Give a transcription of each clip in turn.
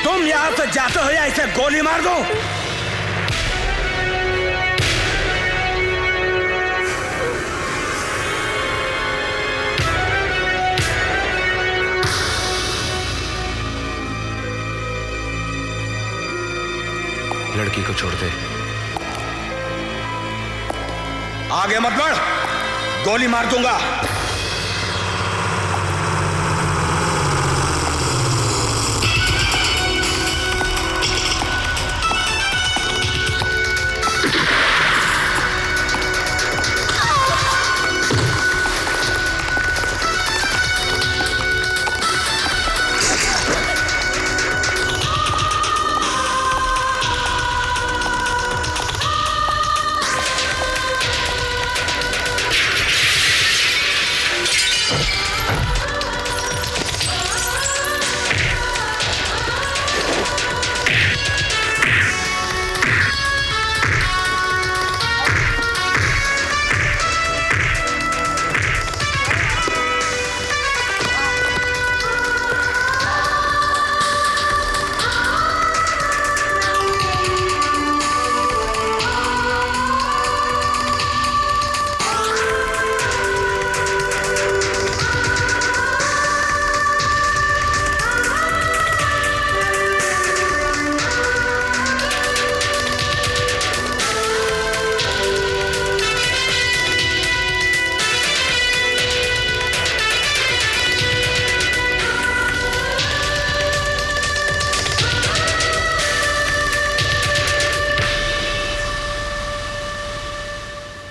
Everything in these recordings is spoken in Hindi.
तुम यहाँ से जाते हो या इसे गोली मार दो? लड़की को छोड़ दे। आगे मत बढ़, गोली मार दूंगा।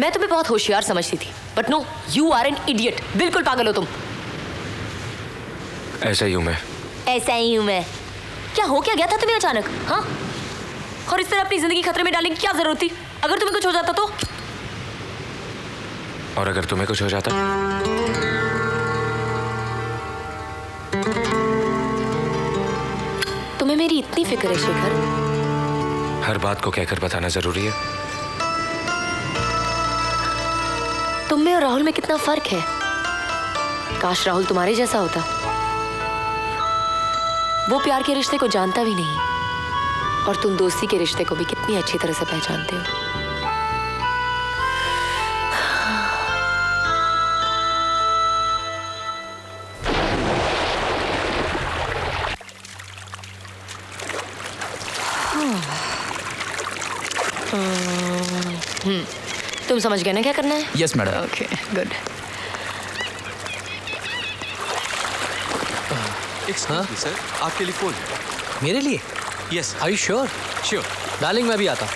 मैं तुम्हें बहुत होशियार समझती थी, but no, you are an idiot. बिल्कुल पागल हो तुम। ऐसा ही हूं मैं। ऐसा ही हूं मैं। क्या हो क्या गया था तुम्हें अचानक? हाँ, और इस तरह अपनी जिंदगी खतरे में डालने की क्या जरूरत थी? अगर तुम्हें कुछ हो जाता तो? और अगर तुम्हें कुछ हो जाता? तुम्हें मेरी इतनी फिक्र है शेखर? हर बात को कहकर बताना जरूरी है? तुम में और राहुल में कितना फर्क है। काश राहुल तुम्हारे जैसा होता। वो प्यार के रिश्ते को जानता भी नहीं, और तुम दोस्ती के रिश्ते को भी कितनी अच्छी तरह से पहचानते हो। तुम समझ गए ना क्या करना है? Yes madam. Okay, good. Excuse me sir, आपके लिए फोन। मेरे लिए? Yes. Are you sure? Sure. Darling मैं भी आता हूँ।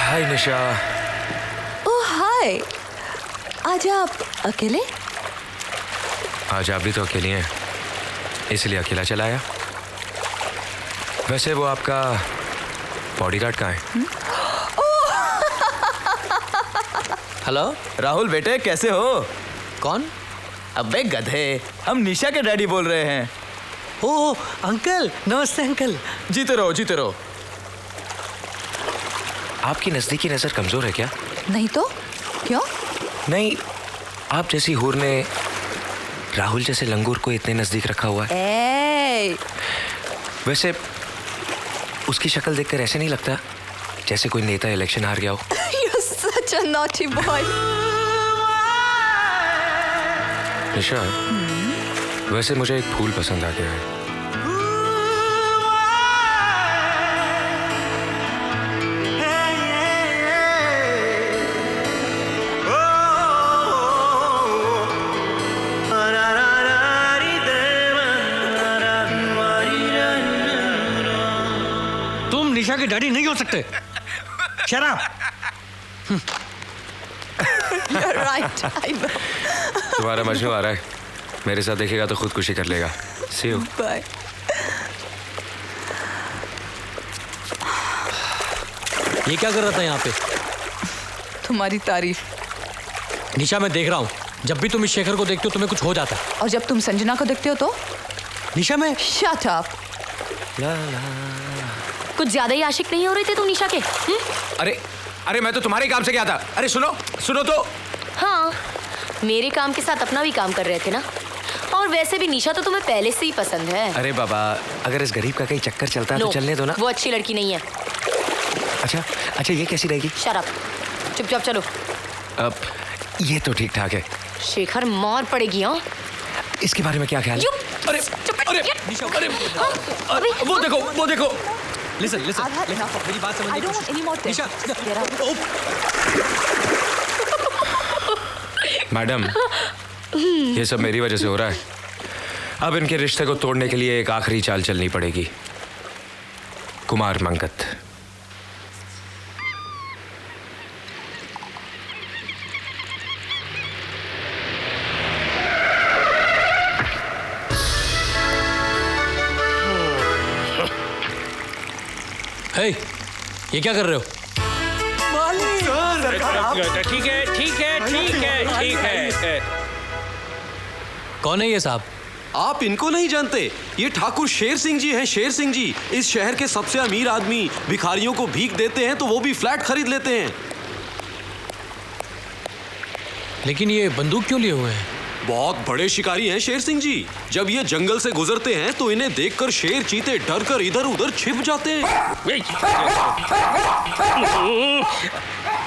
हाय निशा। ओह हाय, आज आप अकेले? आज आप भी तो अकेली हैं, इसलिए अकेला चला आया। वैसे वो आपका बॉडीगार्ड कहाँ है? हेलो राहुल बेटे, कैसे हो? कौन? अबे गधे, हम निशा के डैडी बोल रहे हैं। ओह अंकल, नमस्ते अंकल। जीते रहो जीते रहो। आपकी नजदीकी नजर कमजोर है क्या? नहीं तो क्यों? नहीं, आप जैसी हूर ने राहुल जैसे लंगूर को इतने नजदीक रखा हुआ है। ए, वैसे उसकी शक्ल देखकर ऐसे नहीं लगता जैसे कोई नेता इलेक्शन हार गया हो। you're such a naughty boy. निशा, वैसे मुझे एक फूल पसंद आ गया है। निशा के डैडी नहीं हो सकते। Shut up. You're right, I know. तुम्हारा मजनू आ रहा है, मेरे साथ देखेगा तो खुदकुशी कर लेगा। See you. Bye. ये क्या कर रहा था यहाँ पे? तुम्हारी तारीफ। निशा मैं देख रहा हूँ, जब भी तुम इस शेखर को देखते हो तुम्हें कुछ हो जाता है। और जब तुम संजना को देखते हो तो? निशा मैं Shut up. कुछ ज्यादा ही आशिक नहीं हो रहे थे तुम निशा के? अरे अरे मैं तो तुम्हारे काम से गया था। अरे सुनो सुनो तो। हाँ, मेरे काम के साथ अपना भी काम कर रहे थे ना। और वैसे भी निशा तो तुम्हें पहले से ही पसंद है। अरे बाबा, अगर इस गरीब का कहीं चक्कर चलता है तो चलने दो ना। वो अच्छी लड़की नहीं है। अच्छा अच्छा, ये कैसी रहेगी? शट अप, चुपचाप चलो। अब ये तो ठीक ठाक है। शेखर मार पड़ेगी। हाँ, इसके बारे में क्या ख्याल है? अरे अरे अरे वो देखो Listen, listen. I've had enough of मेरी बात it. समझने I की don't कोशिश- want any more निशा, tests. Get out. मैडम, ये सब मेरी वजह से हो रहा है। अब इनके रिश्ते को तोड़ने के लिए एक आखिरी चाल चलनी पड़ेगी। कुमार मंगत। हे, ये क्या कर रहे हो? ठीक है। कौन है ये साहब? आप इनको नहीं जानते? ये ठाकुर शेर सिंह जी हैं। शेर सिंह जी इस शहर के सबसे अमीर आदमी। भिखारियों को भीख देते हैं तो वो भी फ्लैट खरीद लेते हैं। लेकिन ये बंदूक क्यों लिए हुए हैं? बहुत बड़े शिकारी हैं शेर सिंह जी। जब ये जंगल से गुजरते हैं तो इन्हें देखकर शेर चीते डर कर इधर उधर छिप जाते हैं।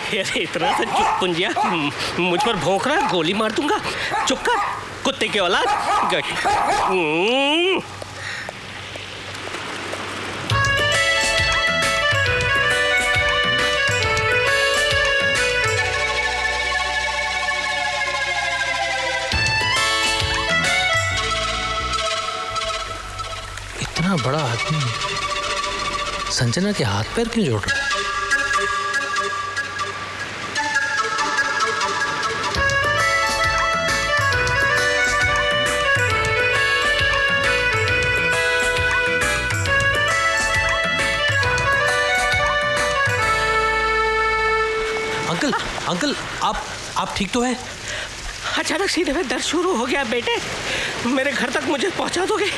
अरे इतना सा चुप पुंजिया, मुझ पर भौंक रहा है, गोली मार दूंगा। चुप कर, कुत्ते की औलाद। इतना बड़ा आदमी संजना के हाथ पैर क्यों जोड़ रहा है? अंकल अंकल, आप ठीक तो हैं? अचानक सीने में दर्द शुरू हो गया बेटे। मेरे घर तक मुझे पहुंचा दोगे?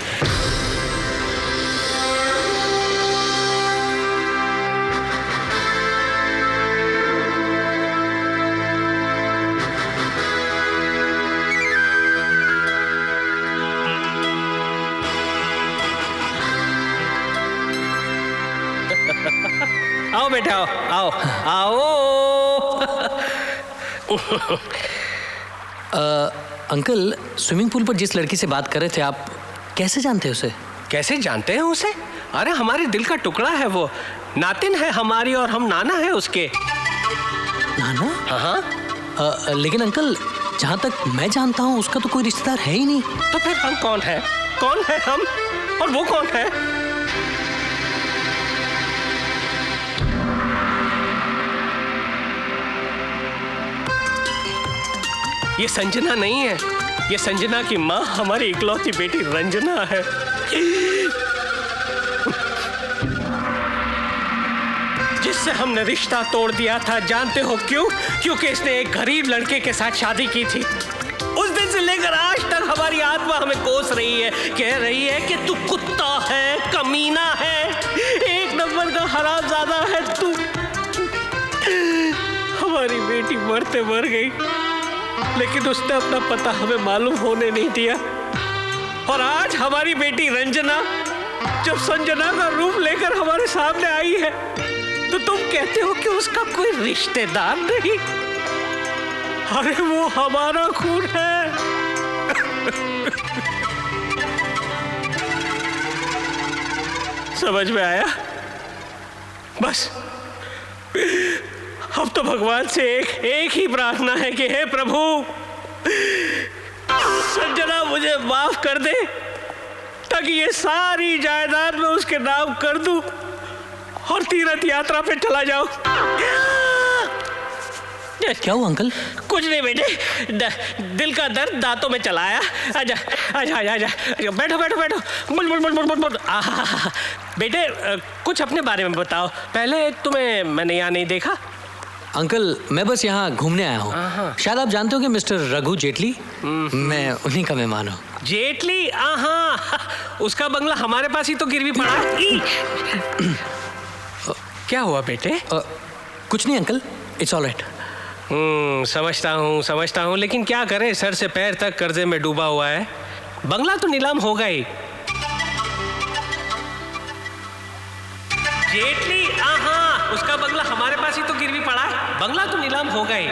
आओ बेटा, आओ आओ अंकल, स्विमिंग पूल पर जिस लड़की से बात कर रहे थे, आप कैसे जानते हैं उसे? कैसे जानते हैं उसे? अरे हमारे दिल का टुकड़ा है वो। नातिन है हमारी और हम नाना है उसके। नाना? हाँ। लेकिन अंकल, जहाँ तक मैं जानता हूँ उसका तो कोई रिश्तेदार है ही नहीं। तो फिर हम कौन है? कौन है हम और वो कौन है? ये संजना नहीं है। ये संजना की माँ हमारी इकलौती बेटी रंजना है। जिससे हमने रिश्ता तोड़ दिया था। जानते हो क्यों? क्योंकि इसने एक गरीब लड़के के साथ शादी की थी। उस दिन से लेकर आज तक हमारी आत्मा हमें कोस रही है, कह रही है कि तू कुत्ता है, कमीना है, एक नंबर का हरामजादा है तू। हमारी बेटी मरते मर गई, लेकिन उसने अपना पता हमें मालूम होने नहीं दिया। और आज हमारी बेटी रंजना जब संजना का रूप लेकर हमारे सामने आई है, तो तुम कहते हो कि उसका कोई रिश्तेदार नहीं। अरे वो हमारा खून है। समझ में आया? बस अब तो भगवान से एक ही प्रार्थना है कि हे प्रभु, संजना मुझे माफ कर दे, ताकि ये सारी जायदाद मैं उसके नाम कर दूं और तीर्थ यात्रा पे चला जाऊं। क्या हुआ अंकल? कुछ नहीं बेटे, दिल का दर्द दांतों में चला आया। आजा आजा आजा आजा, बैठो बैठो बैठो। मुल मुल मुल मुल मुल मुल। बेटे कुछ अपने बारे में बताओ। पहले तुम्हें मैंने यहाँ नहीं देखा। अंकल, मैं बस यहाँ घूमने आया हूँ। शायद आप जानते हो कि मिस्टर रघु जेटली, मैं उन्हीं का मेहमान हूँ। जेटली? उसका बंगला हमारे पास ही तो गिरवी पड़ा। क्या हुआ बेटे? कुछ नहीं अंकल, इट्स ऑल राइट। समझता हूँ, लेकिन क्या करें, सर से पैर तक कर्जे में डूबा हुआ है। बंगला तो नीलाम होगा ही। जेटली, हाँ, उसका बंगला हमारे पास ही तो गिरवी पड़ा है। बंगला तो नीलाम होगा ही।